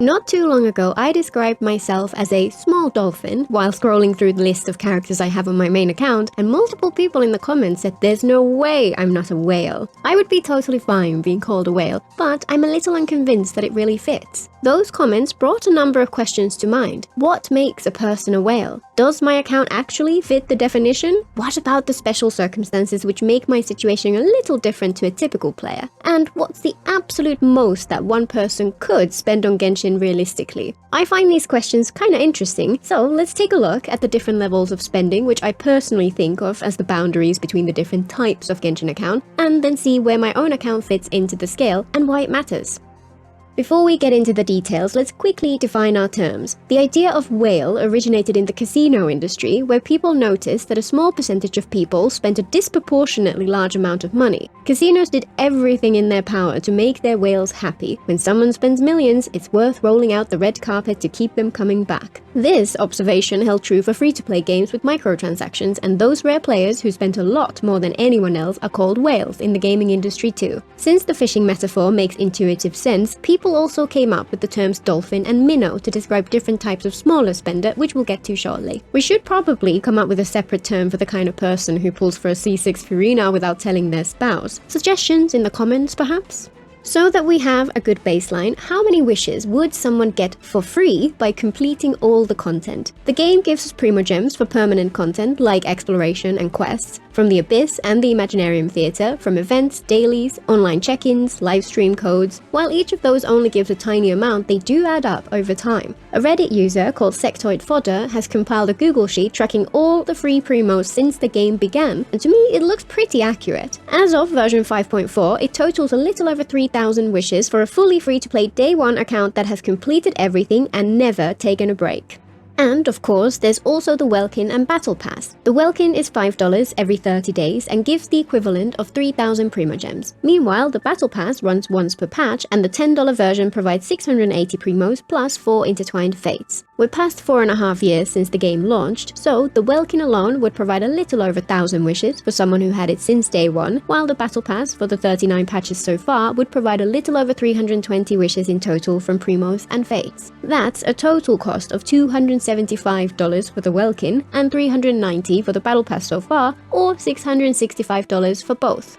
Not too long ago, I described myself as a small dolphin while scrolling through the list of characters I have on my main account, and multiple people in the comments said there's no way I'm not a whale. I would be totally fine being called a whale, but I'm a little unconvinced that it really fits. Those comments brought a number of questions to mind. What makes a person a whale? Does my account actually fit the definition? What about the special circumstances which make my situation a little different to a typical player? And what's the absolute most that one person could spend on Genshin realistically? I find these questions kinda interesting, so let's take a look at the different levels of spending which I personally think of as the boundaries between the different types of Genshin account, and then see where my own account fits into the scale and why it matters. Before we get into the details, let's quickly define our terms. The idea of whale originated in the casino industry, where people noticed that a small percentage of people spent a disproportionately large amount of money. Casinos did everything in their power to make their whales happy. When someone spends millions, it's worth rolling out the red carpet to keep them coming back. This observation held true for free-to-play games with microtransactions, and those rare players who spent a lot more than anyone else are called whales in the gaming industry too. Since the fishing metaphor makes intuitive sense, people also came up with the terms dolphin and minnow to describe different types of smaller spender, which we'll get to shortly. We should probably come up with a separate term for the kind of person who pulls for a C6 Furina without telling their spouse. Suggestions in the comments, perhaps? So that we have a good baseline, how many wishes would someone get for free by completing all the content? The game gives us Freemogems for permanent content like exploration and quests, from the Abyss and the Imaginarium Theatre, from events, dailies, online check-ins, livestream codes. While each of those only gives a tiny amount, they do add up over time. A Reddit user called Sectoid Fodder has compiled a Google sheet tracking all the free promos since the game began, and to me it looks pretty accurate. As of version 5.4, it totals a little over 3,000 wishes for a fully free-to-play day one account that has completed everything and never taken a break. And, of course, there's also the Welkin and Battle Pass. The Welkin is $5 every 30 days and gives the equivalent of 3,000 Primogems. Meanwhile, the Battle Pass runs once per patch, and the $10 version provides 680 Primos plus 4 intertwined fates. We're past 4.5 years since the game launched, so the Welkin alone would provide a little over 1,000 wishes for someone who had it since day one, while the Battle Pass for the 39 patches so far would provide a little over 320 wishes in total from Primos and fates. That's a total cost of $275 for the Welkin and $390 for the Battle Pass so far, or $665 for both.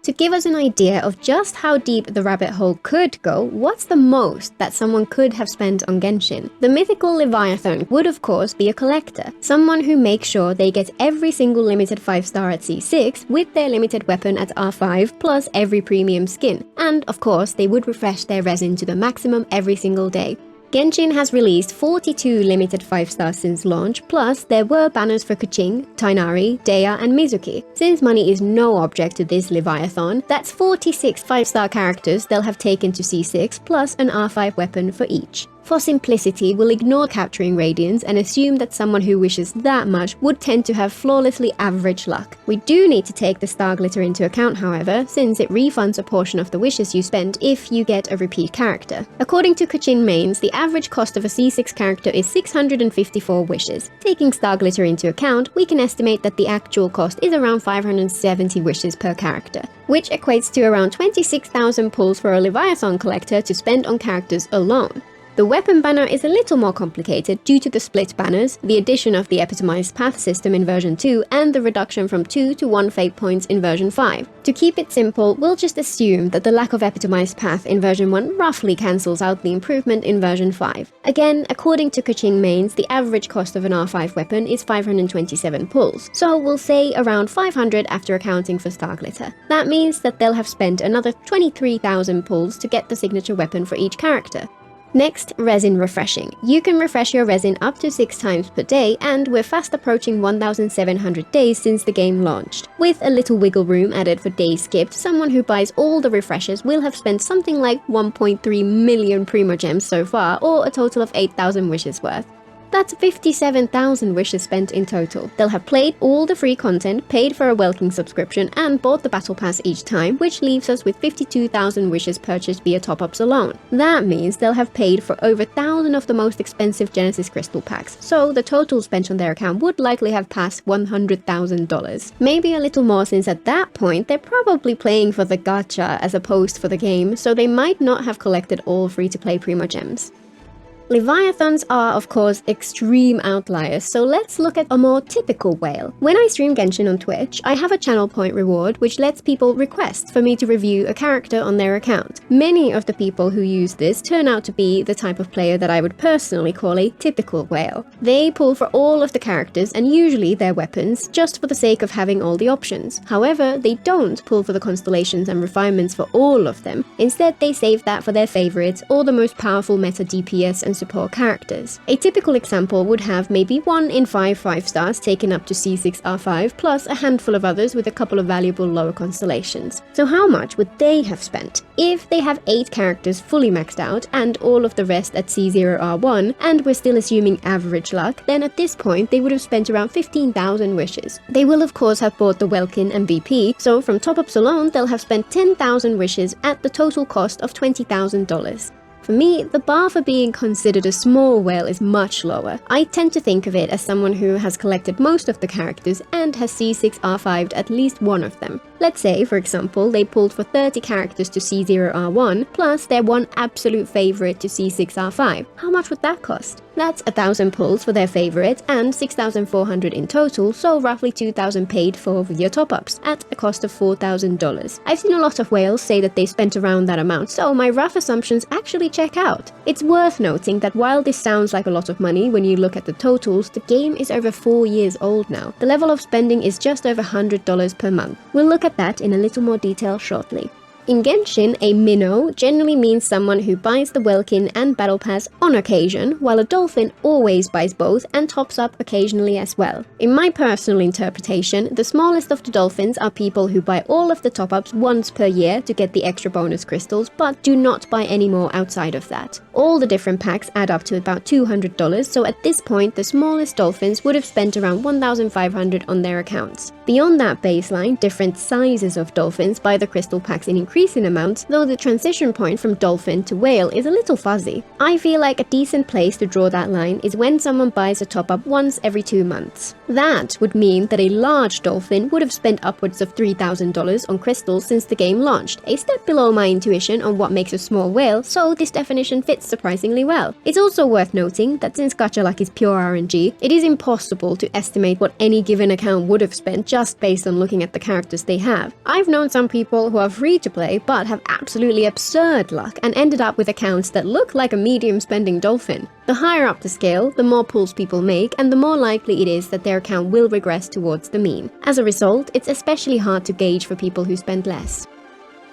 To give us an idea of just how deep the rabbit hole could go, what's the most that someone could have spent on Genshin? The mythical Leviathan would of course be a collector, someone who makes sure they get every single limited 5-star at C6 with their limited weapon at R5 plus every premium skin, and of course they would refresh their resin to the maximum every single day. Genshin has released 42 limited 5-stars since launch, plus there were banners for Keqing, Tighnari, Dehya and Mizuki. Since money is no object to this Leviathan, that's 46 5-star characters they'll have taken to C6 plus an R5 weapon for each. For simplicity, we'll ignore capturing Radiance and assume that someone who wishes that much would tend to have flawlessly average luck. We do need to take the star glitter into account, however, since it refunds a portion of the wishes you spend if you get a repeat character. According to Keqing mains, the average cost of a C6 character is 654 wishes. Taking star glitter into account, we can estimate that the actual cost is around 570 wishes per character, which equates to around 26,000 pulls for a Leviathan collector to spend on characters alone. The weapon banner is a little more complicated due to the split banners, the addition of the epitomized path system in version 2, and the reduction from 2 to 1 fate points in version 5. To keep it simple, we'll just assume that the lack of epitomized path in version 1 roughly cancels out the improvement in version 5. Again, according to Keqing mains, the average cost of an R5 weapon is 527 pulls, so we'll say around 500 after accounting for star glitter. That means that they'll have spent another 23,000 pulls to get the signature weapon for each character. Next, resin refreshing. You can refresh your resin up to 6 times per day, and we're fast approaching 1,700 days since the game launched. With a little wiggle room added for days skipped, someone who buys all the refreshers will have spent something like 1.3 million Primogems so far, or a total of 8,000 wishes worth. That's 57,000 wishes spent in total. They'll have played all the free content, paid for a Welkin subscription, and bought the Battle Pass each time, which leaves us with 52,000 wishes purchased via top-ups alone. That means they'll have paid for over 1,000 of the most expensive Genesis Crystal packs, so the total spent on their account would likely have passed $100,000. Maybe a little more, since at that point they're probably playing for the gacha as opposed for the game, so they might not have collected all free-to-play Primogems. Leviathans are, of course, extreme outliers, so let's look at a more typical whale. When I stream Genshin on Twitch, I have a channel point reward which lets people request for me to review a character on their account. Many of the people who use this turn out to be the type of player that I would personally call a typical whale. They pull for all of the characters and usually their weapons, just for the sake of having all the options. However, they don't pull for the constellations and refinements for all of them. Instead, they save that for their favorites or the most powerful meta DPS and support characters. A typical example would have maybe 1 in 5 5-stars taken up to C6R5 plus a handful of others with a couple of valuable lower constellations. So how much would they have spent? If they have 8 characters fully maxed out and all of the rest at C0R1 and we're still assuming average luck, then at this point they would have spent around 15,000 wishes. They will of course have bought the Welkin MVP, so from top-ups alone they'll have spent 10,000 wishes at the total cost of $20,000. For me, the bar for being considered a small whale is much lower. I tend to think of it as someone who has collected most of the characters and has C6R5'd at least one of them. Let's say, for example, they pulled for 30 characters to C0R1, plus their one absolute favorite to C6R5. How much would that cost? That's 1,000 pulls for their favorite and 6,400 in total, so roughly 2,000 paid for with your top-ups, at a cost of $4,000. I've seen a lot of whales say that they spent around that amount, so my rough assumptions actually check out. It's worth noting that while this sounds like a lot of money when you look at the totals, the game is over 4 years old now. The level of spending is just over $100 per month. We'll look at that in a little more detail shortly. In Genshin, a Minnow generally means someone who buys the Welkin and Battle Pass on occasion, while a dolphin always buys both and tops up occasionally as well. In my personal interpretation, the smallest of the dolphins are people who buy all of the top-ups once per year to get the extra bonus crystals, but do not buy any more outside of that. All the different packs add up to about $200, so at this point the smallest dolphins would have spent around $1,500 on their accounts. Beyond that baseline, different sizes of dolphins buy the crystal packs in increasing amounts, though the transition point from dolphin to whale is a little fuzzy. I feel like a decent place to draw that line is when someone buys a top-up once every 2 months. That would mean that a large dolphin would have spent upwards of $3,000 on crystals since the game launched, a step below my intuition on what makes a small whale, so this definition fits surprisingly well. It's also worth noting that since gacha luck is pure RNG, it is impossible to estimate what any given account would have spent just based on looking at the characters they have. I've known some people who are free to play but have absolutely absurd luck and ended up with accounts that look like a medium spending dolphin. The higher up the scale, the more pulls people make and the more likely it is that their account will regress towards the mean. As a result, it's especially hard to gauge for people who spend less.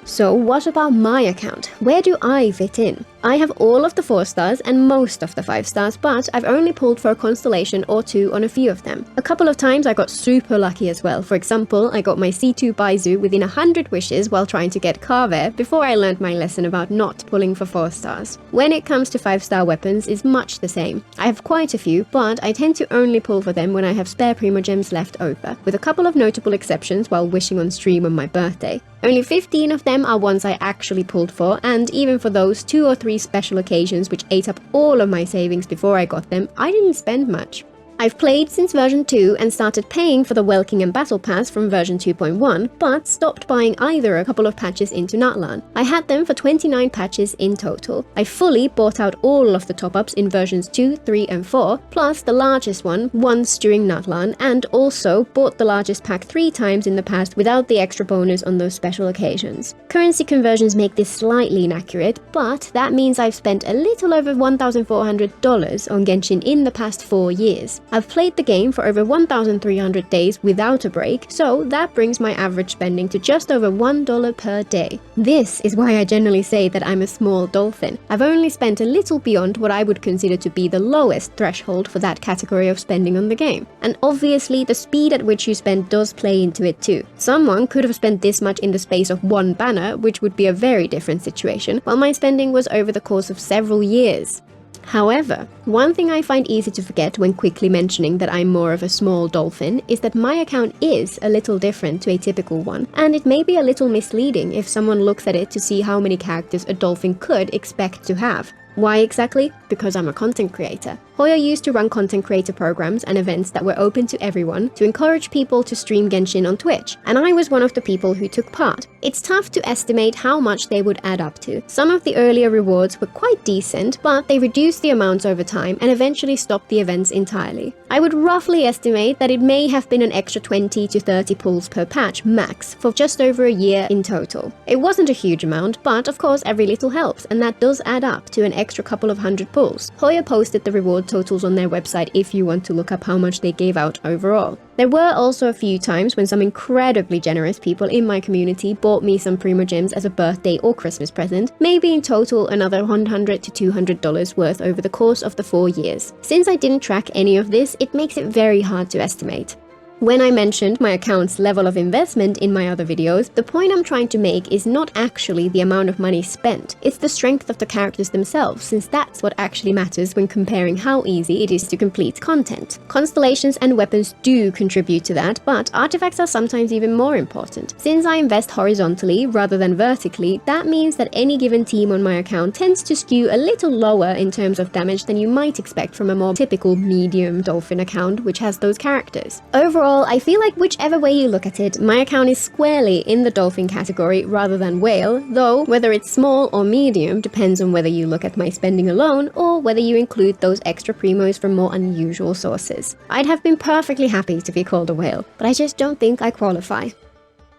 So what about my account? Where do I fit in? I have all of the 4 stars and most of the 5 stars, but I've only pulled for a constellation or 2 on a few of them. A couple of times I got super lucky as well. For example, I got my C2 Baizu within 100 wishes while trying to get Carver before I learned my lesson about not pulling for 4 stars. When it comes to 5-star weapons, it's much the same. I have quite a few, but I tend to only pull for them when I have spare Freemogems left over, with a couple of notable exceptions while wishing on stream on my birthday. Only 15 of them are ones I actually pulled for, and even for those 2 or 3 special occasions which ate up all of my savings before I got them, I didn't spend much. I've played since version 2 and started paying for the Welkin and Battle Pass from version 2.1, but stopped buying either a couple of patches into Natlan. I had them for 29 patches in total. I fully bought out all of the top-ups in versions 2, 3 and 4, plus the largest one once during Natlan, and also bought the largest pack 3 times in the past without the extra bonus on those special occasions. Currency conversions make this slightly inaccurate, but that means I've spent a little over $1,400 on Genshin in the past 4 years. I've played the game for over 1,300 days without a break, so that brings my average spending to just over $1 per day. This is why I generally say that I'm a small dolphin. I've only spent a little beyond what I would consider to be the lowest threshold for that category of spending on the game. And obviously the speed at which you spend does play into it too. Someone could have spent this much in the space of 1 banner, which would be a very different situation, while my spending was over the course of several years. However, one thing I find easy to forget when quickly mentioning that I'm more of a small dolphin is that my account is a little different to a typical one, and it may be a little misleading if someone looks at it to see how many characters a dolphin could expect to have. Why exactly? Because I'm a content creator. Hoya used to run content creator programs and events that were open to everyone to encourage people to stream Genshin on Twitch, and I was one of the people who took part. It's tough to estimate how much they would add up to. Some of the earlier rewards were quite decent, but they reduced the amounts over time and eventually stopped the events entirely. I would roughly estimate that it may have been an extra 20 to 30 pulls per patch max for just over a year in total. It wasn't a huge amount, but of course every little helps, and that does add up to an extra couple of hundred pulls. Hoya posted the reward totals on their website if you want to look up how much they gave out overall. There were also a few times when some incredibly generous people in my community bought me some Freemogems as a birthday or Christmas present, maybe in total another $100 to $200 worth over the course of the 4 years. Since I didn't track any of this, it makes it very hard to estimate. When I mentioned my account's level of investment in my other videos, the point I'm trying to make is not actually the amount of money spent, it's the strength of the characters themselves, since that's what actually matters when comparing how easy it is to complete content. Constellations and weapons do contribute to that, but artifacts are sometimes even more important. Since I invest horizontally rather than vertically, that means that any given team on my account tends to skew a little lower in terms of damage than you might expect from a more typical medium dolphin account which has those characters. Overall, I feel like whichever way you look at it, my account is squarely in the dolphin category rather than whale, though whether it's small or medium depends on whether you look at my spending alone or whether you include those extra primos from more unusual sources. I'd have been perfectly happy to be called a whale, but I just don't think I qualify.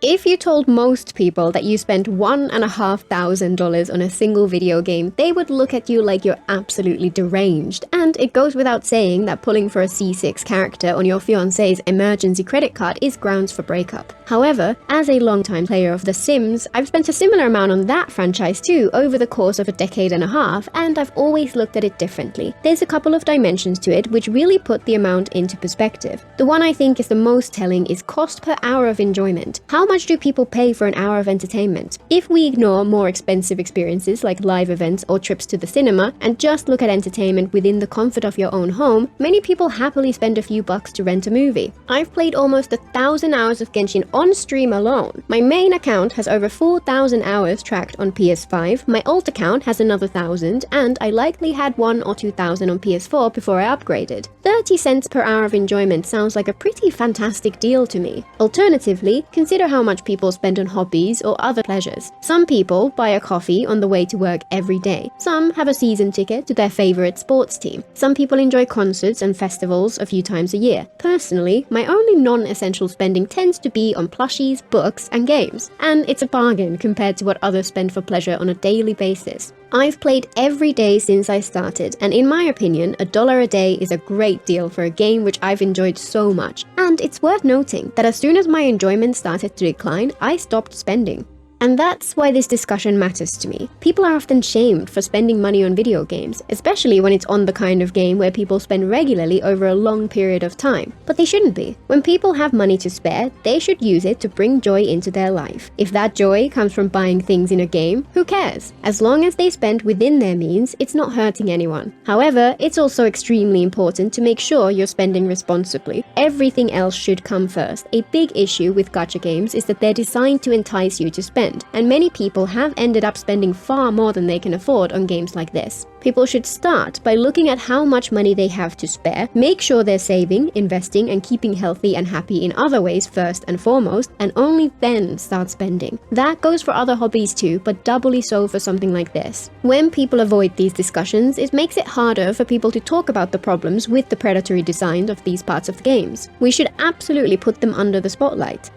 If you told most people that you spent $1,500 on a single video game, they would look at you like you're absolutely deranged. And it goes without saying that pulling for a C6 character on your fiancé's emergency credit card is grounds for breakup. However, as a longtime player of The Sims, I've spent a similar amount on that franchise too over the course of a decade and a half, and I've always looked at it differently. There's a couple of dimensions to it which really put the amount into perspective. The one I think is the most telling is cost per hour of enjoyment. How much do people pay for an hour of entertainment? If we ignore more expensive experiences like live events or trips to the cinema and just look at entertainment within the comfort of your own home, many people happily spend a few bucks to rent a movie. I've played almost 1,000 hours of Genshin on stream alone. My main account has over 4,000 hours tracked on PS5, my alt account has another 1,000, and I likely had 1,000 or 2,000 on PS4 before I upgraded. 30 cents per hour of enjoyment sounds like a pretty fantastic deal to me. Alternatively, consider how much people spend on hobbies or other pleasures. Some people buy a coffee on the way to work every day. Some have a season ticket to their favorite sports team. Some people enjoy concerts and festivals a few times a year. Personally, my only non-essential spending tends to be on plushies, books, and games. And it's a bargain compared to what others spend for pleasure on a daily basis. I've played every day since I started, and in my opinion, $1 a day is a great deal for a game which I've enjoyed so much. And it's worth noting that as soon as my enjoyment started to decline, I stopped spending. And that's why this discussion matters to me. People are often shamed for spending money on video games, especially when it's on the kind of game where people spend regularly over a long period of time. But they shouldn't be. When people have money to spare, they should use it to bring joy into their life. If that joy comes from buying things in a game, who cares? As long as they spend within their means, it's not hurting anyone. However, it's also extremely important to make sure you're spending responsibly. Everything else should come first. A big issue with gacha games is that they're designed to entice you to spend. And many people have ended up spending far more than they can afford on games like this. People should start by looking at how much money they have to spare, make sure they're saving, investing, and keeping healthy and happy in other ways first and foremost, and only then start spending. That goes for other hobbies too, but doubly so for something like this. When people avoid these discussions, it makes it harder for people to talk about the problems with the predatory design of these parts of the games. We should absolutely put them under the spotlight.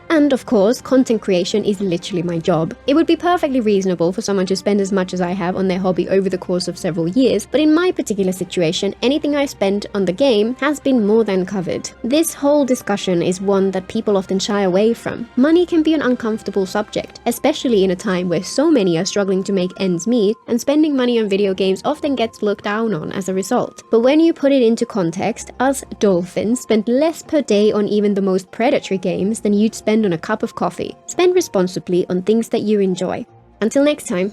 And of course, content creation is literally my job. It would be perfectly reasonable for someone to spend as much as I have on their hobby over the course of several years, but in my particular situation, anything I spent on the game has been more than covered. This whole discussion is one that people often shy away from. Money can be an uncomfortable subject, especially in a time where so many are struggling to make ends meet, and spending money on video games often gets looked down on as a result. But when you put it into context, us dolphins spend less per day on even the most predatory games than you'd spend on a cup of coffee. Spend responsibly on things that you enjoy. Until next time.